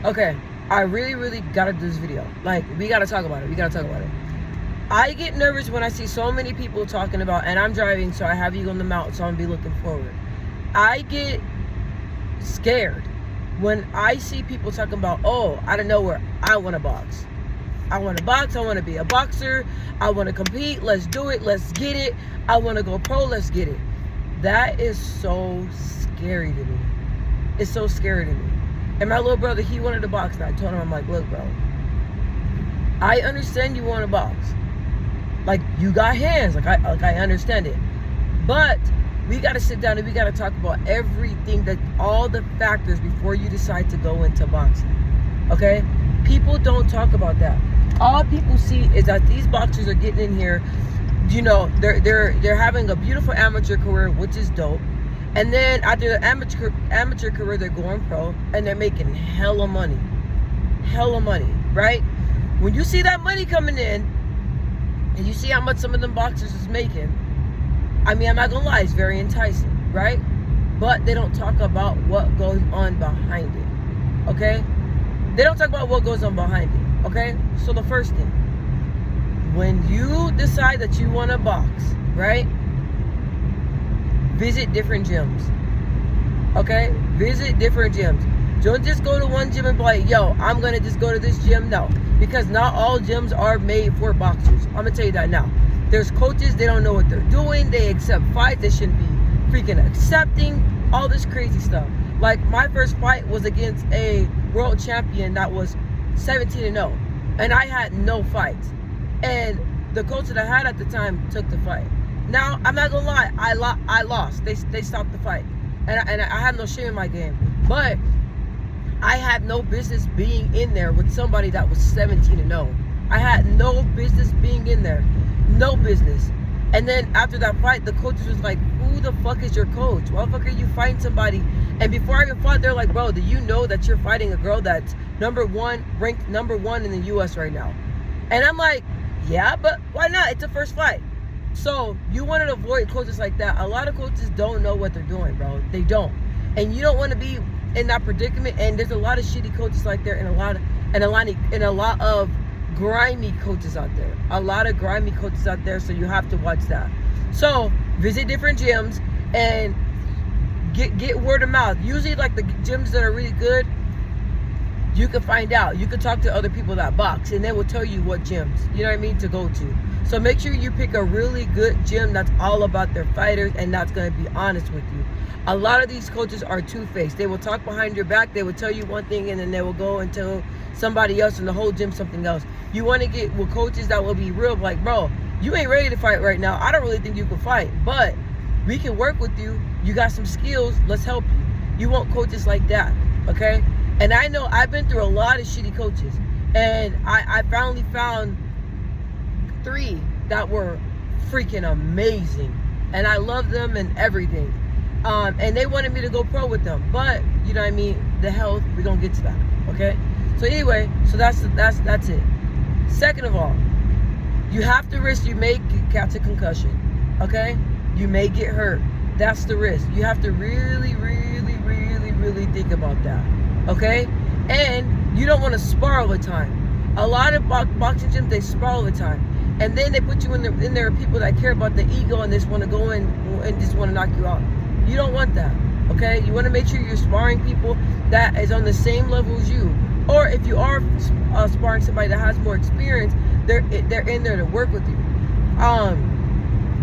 Okay, I really gotta do this video. Like, we gotta talk about it. I get nervous when I see so many people talking about, and I'm driving, so I have you on the mount, so I'm gonna be looking forward. I get scared when I see people talking about, oh, out of nowhere, I want to box. I want to box. I want to be a boxer. I want to compete. Let's do it. Let's get it. I want to go pro. Let's get it. That is so scary to me. It's so scary to me. And my little brother, he wanted to box, and I told him, I'm like, look, bro, I understand you want to box. Like, you got hands. Like I understand it. But we got to sit down and we got to talk about everything, that all the factors before you decide to go into boxing. Okay? People don't talk about that. All people see is that these boxers are getting in here, you know, they're having a beautiful amateur career, which is dope. And then after the amateur career, they're going pro and they're making hella money. Hella money, right? When you see that money coming in and you see how much some of them boxers is making, I mean, I'm not gonna lie, it's very enticing, right? But they don't talk about what goes on behind it, okay? They don't talk about what goes on behind it, okay? So the first thing, when you decide that you want to box, right? Visit different gyms, okay? Visit different gyms. Don't just go to one gym and be like, yo, I'm gonna just go to this gym. No, because not all gyms are made for boxers. I'm gonna tell you that now. There's coaches, they don't know what they're doing. They accept fights they shouldn't be freaking accepting. All this crazy stuff. Like, my first fight was against a world champion that was 17-0. And I had no fights. And the coach that I had at the time took the fight. Now, I'm not gonna lie, I lost. They stopped the fight. And I had no shame in my game. But I had no business being in there with somebody that was 17-0. I had no business being in there. No business. And then after that fight, the coach was like, who the fuck is your coach? Why the fuck are you fighting somebody? And before I even fought, they're like, bro, do you know that you're fighting a girl that's ranked number one in the US right now? And I'm like, yeah, but why not? It's a first fight. So you want to avoid coaches like that. A lot of coaches don't know what they're doing, bro. They don't. And you don't want to be in that predicament. And there's a lot of shitty coaches like there, and a lot of grimy coaches out there. A lot of grimy coaches out there, so you have to watch that. So visit different gyms and get word of mouth. Usually, like, the gyms that are really good, you can find out. You can talk to other people that box, and they will tell you what gyms, you know what I mean, to go to. So make sure you pick a really good gym that's all about their fighters and that's going to be honest with you. A lot of these coaches are two-faced. They will talk behind your back. They will tell you one thing, and then they will go and tell somebody else in the whole gym something else. You want to get with coaches that will be real, like, bro, you ain't ready to fight right now. I don't really think you can fight, but we can work with you. You got some skills. Let's help you. You want coaches like that, okay? And I know I've been through a lot of shitty coaches, and I finally found 3 that were freaking amazing, and I love them and everything. And they wanted me to go pro with them, but you know what I mean, the health, we're gonna get to that, okay? So anyway, so that's it. Second of all, you have to risk, you may catch a concussion, okay? You may get hurt. That's the risk. You have to really think about that, okay? And you don't want to spar all the time. A lot of boxing gyms, they spar all the time. And then they put you in there with people that care about the ego and just want to go in and just want to knock you out. You don't want that, okay? You want to make sure you're sparring people that is on the same level as you. Or if you are sparring somebody that has more experience, they're in there to work with you.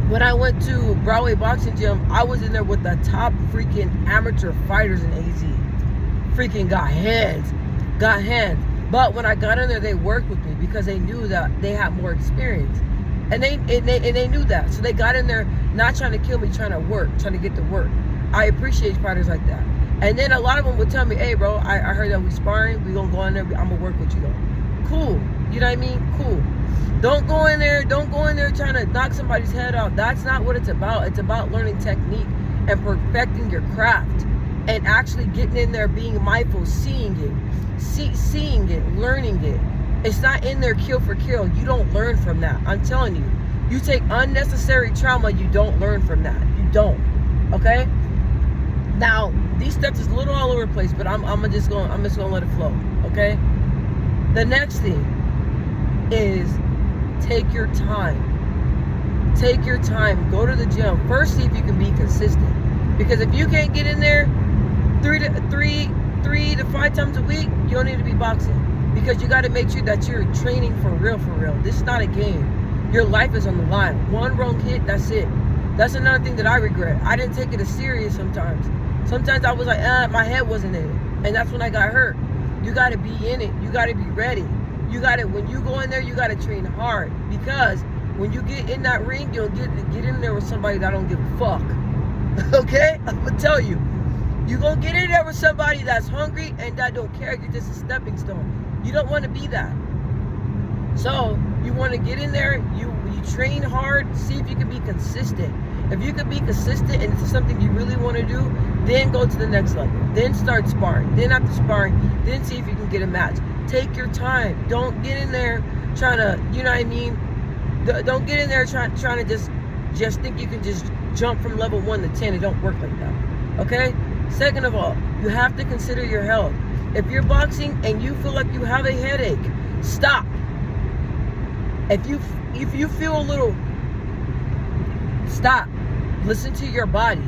When I went to Broadway Boxing Gym, I was in there with the top freaking amateur fighters in AZ. Freaking got hands. But when I got in there, they worked with me because they knew that they had more experience. And they knew that. So they got in there not trying to kill me, trying to get to work. I appreciate fighters like that. And then a lot of them would tell me, hey, bro, I heard that we sparring. We gonna go in there. I'm gonna work with you, though. Cool. You know what I mean? Cool. Don't go in there trying to knock somebody's head off. That's not what it's about. It's about learning technique and perfecting your craft and actually getting in there, being mindful, seeing it, learning it. It's not in there kill for kill. You don't learn from that. I'm telling you. You take unnecessary trauma, you don't learn from that. You don't. Okay? Now, these steps is a little all over the place, but I'm just gonna let it flow. Okay. The next thing is take your time. Take your time. Go to the gym. First, see if you can be consistent. Because if you can't get in there 3 to 5 times a week, you don't need to be boxing. Because you got to make sure that you're training for real, for real. This is not a game. Your life is on the line. One wrong hit, that's it. That's another thing that I regret. I didn't take it as serious sometimes. Sometimes I was like, my head wasn't in it. And that's when I got hurt. You got to be in it. You got to be ready. When you go in there, you got to train hard. Because when you get in that ring, you'll get in there with somebody that don't give a fuck. Okay? I'm going to tell you. You're going to get in there with somebody that's hungry and that don't care. You're just a stepping stone. You don't want to be that. So, you want to get in there, you train hard, see if you can be consistent. If you can be consistent and it's something you really want to do, then go to the next level. Then start sparring. Then after sparring, then see if you can get a match. Take your time. Don't get in there trying to, you know what I mean? Don't get in there trying to just think you can just jump from level 1 to 10. It don't work like that. Okay? Second of all, you have to consider your health. If you're boxing and you feel like you have a headache, stop. If you feel a little, stop. Listen to your body.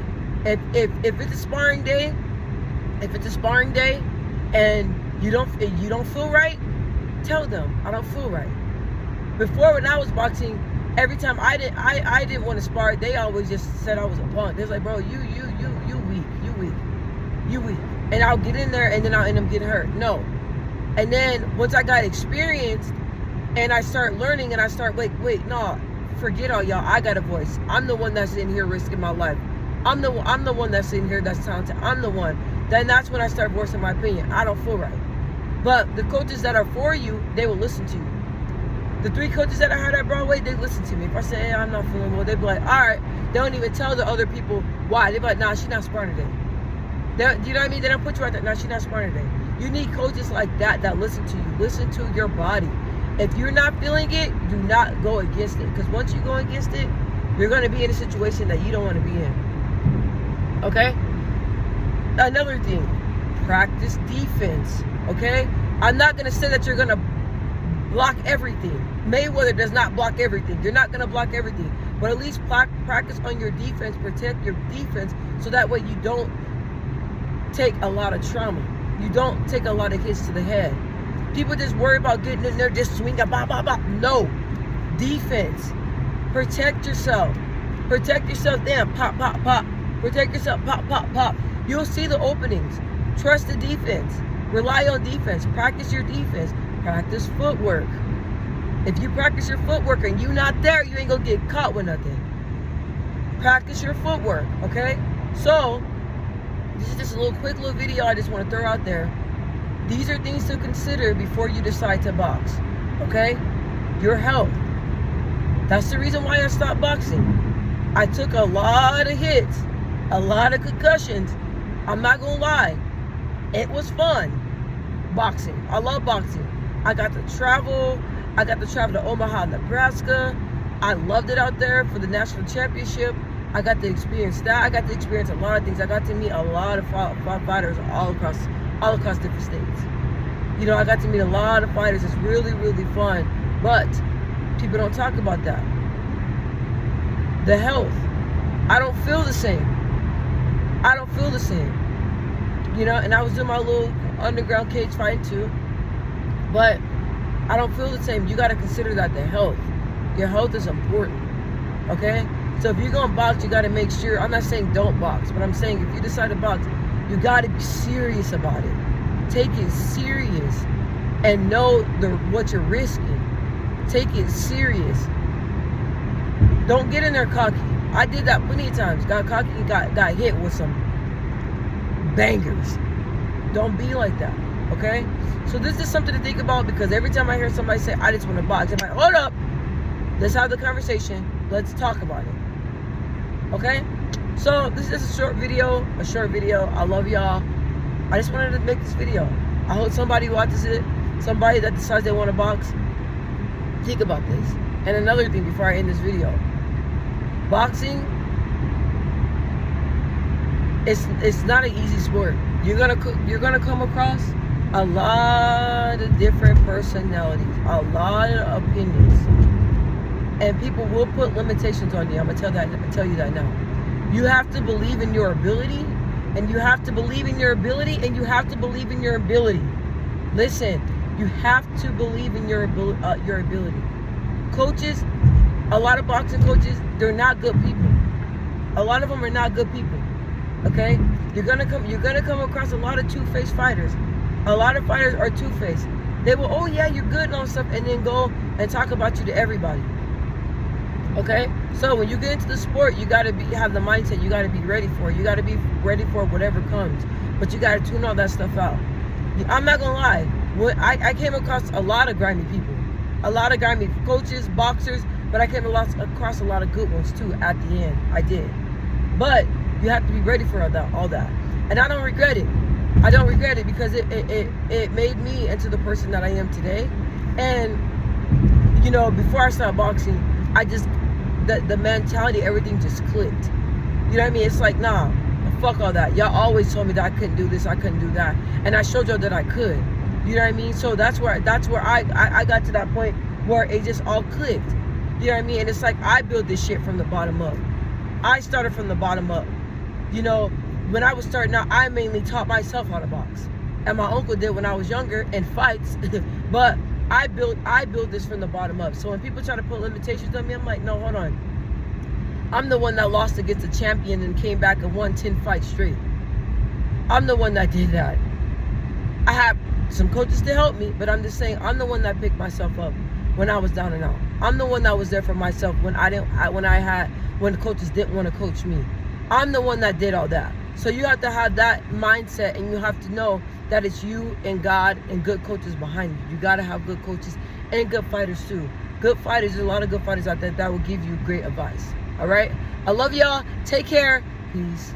If it's a sparring day, and you don't feel right, tell them I don't feel right. Before, when I was boxing, every time I didn't want to spar, they always just said I was a punk. They're like, bro, you weak. And I'll get in there and then I'll end up getting hurt. No. And then once I got experienced and I start learning and I start, wait, no, forget all y'all. I got a voice. I'm the one that's in here risking my life. I'm the one that's in here that's talented. I'm the one. Then that's when I start voicing my opinion. I don't feel right. But the coaches that are for you, they will listen to you. The 3 coaches that I had at Broadway, they listen to me. If I say, hey, I'm not feeling well, they'd be like, all right. They don't even tell the other people why. They'd be like, nah, she's not sparring today. You know what I mean? They don't put you out there. No, she's not sparring today. You need coaches like that listen to you. Listen to your body. If you're not feeling it, do not go against it. Because once you go against it, you're going to be in a situation that you don't want to be in. Okay? Another thing, practice defense. Okay? I'm not going to say that you're going to block everything. Mayweather does not block everything. You're not going to block everything. But at least practice on your defense. Protect your defense so that way you don't take a lot of trauma. You don't take a lot of hits to the head. People just worry about getting in there, just swinging, bop, bop, bop. No. Defense. Protect yourself. Protect yourself. Damn, pop, pop, pop. Protect yourself. Pop, pop, pop. You'll see the openings. Trust the defense. Rely on defense. Practice your defense. Practice footwork. If you practice your footwork and you're not there, you ain't gonna get caught with nothing. Practice your footwork, okay? So, this is just a quick little video I just want to throw out there. These are things to consider before you decide to box, okay? Your health. That's the reason why I stopped boxing. I took a lot of hits, a lot of concussions. I'm not gonna lie. It was fun, boxing. I love boxing. I got to travel. I got to travel to Omaha, Nebraska. I loved it out there for the national championship. I got to experience that. I got to experience a lot of things. I got to meet a lot of fighters all across different states. You know, I got to meet a lot of fighters. It's really, really fun. But people don't talk about that. The health. I don't feel the same. You know, and I was doing my little underground cage fight too. But I don't feel the same. You got to consider that the health. Your health is important. Okay? So if you're going to box, you got to make sure, I'm not saying don't box, but I'm saying if you decide to box, you got to be serious about it. Take it serious and know what you're risking. Take it serious. Don't get in there cocky. I did that plenty of times. Got cocky and got hit with some bangers. Don't be like that, okay? So this is something to think about because every time I hear somebody say, I just want to box, I'm like, hold up. Let's have the conversation. Let's talk about it. Okay? So this is a short video. I love y'all. I just wanted to make this video. I hope somebody watches it. Somebody that decides they want to box. Think about this. And another thing before I end this video. Boxing it's not an easy sport. You're gonna come across a lot of different personalities, a lot of opinions, and people will put limitations on you. I'm gonna tell you that now. You have to believe in your ability, and you have to believe in your ability, and you have to believe in your ability. Listen, you have to believe in your ability. Coaches, a lot of boxing coaches, they're not good people. A lot of them are not good people. Okay, you're gonna come across a lot of two-faced fighters. A lot of fighters are two-faced. They will, oh yeah, you're good and all stuff, and then go and talk about you to everybody. Okay, so when you get into the sport, you gotta have the mindset. You gotta be ready for it. You gotta be ready for whatever comes, but you gotta tune all that stuff out. I'm not gonna lie. When I came across a lot of grimy people, a lot of grimy coaches, boxers, but I came across a lot of good ones too. At the end, I did, but you have to be ready for all that. And I don't regret it. I don't regret it because it made me into the person that I am today. And, you know, before I started boxing, I just, the mentality, everything just clicked. You know what I mean? It's like, nah, fuck all that. Y'all always told me that I couldn't do this, I couldn't do that. And I showed y'all that I could. You know what I mean? So that's where I got to that point where it just all clicked. You know what I mean? And it's like, I built this shit from the bottom up. I started from the bottom up. You know, when I was starting out, I mainly taught myself how to box, and my uncle did when I was younger in fights. But I built this from the bottom up. So when people try to put limitations on me, I'm like, no, hold on. I'm the one that lost against a champion and came back and won 10 fights straight. I'm the one that did that. I have some coaches to help me, but I'm just saying, I'm the one that picked myself up when I was down and out. I'm the one that was there for myself when the coaches didn't want to coach me. I'm the one that did all that. So you have to have that mindset, and you have to know that it's you and God and good coaches behind you. You got to have good coaches and good fighters too. Good fighters, there's a lot of good fighters out there that will give you great advice. All right? I love y'all. Take care. Peace.